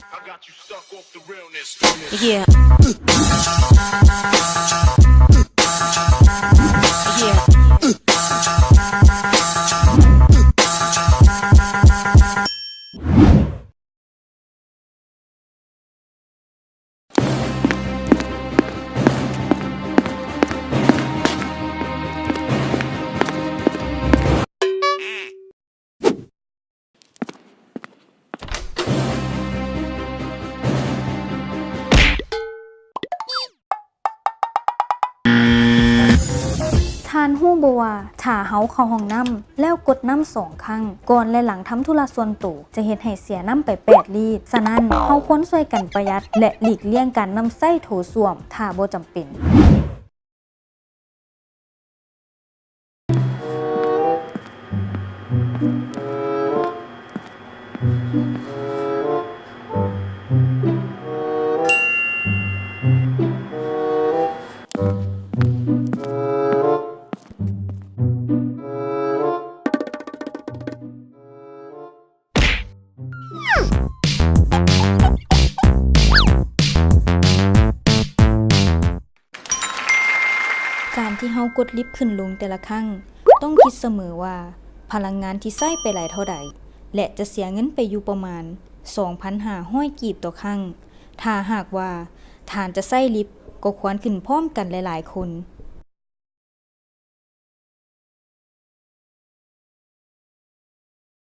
I got you stuck off the realness. Yeah. Yeah.ท่านฮู้บ่ว่าถ้าเฮาเข้าห้องน้ำแล้วกดน้ำ2 ครั้งก่อนและหลังทำธุระส่วนตัวจะเฮ็ดให้เสียน้ำไป8 ลิตรฉะนั้นเฮาควรช่วยกันประหยัดและหลีกเลี่ยงการนำใช้โถส้วมถ้าบ่จำเป็นการที่เฮากดลิฟต์ขึ้นลงแต่ละครั้งต้องคิดเสมอว่าพลังงานที่ใช้ไปหลายเท่าใดและจะเสียเงินไปอยู่ประมาณ 2,500 กีบต่อครั้งถ้าหากว่าท่านจะใช้ลิฟต์ก็ควรขึ้นพร้อมกันหลายๆคน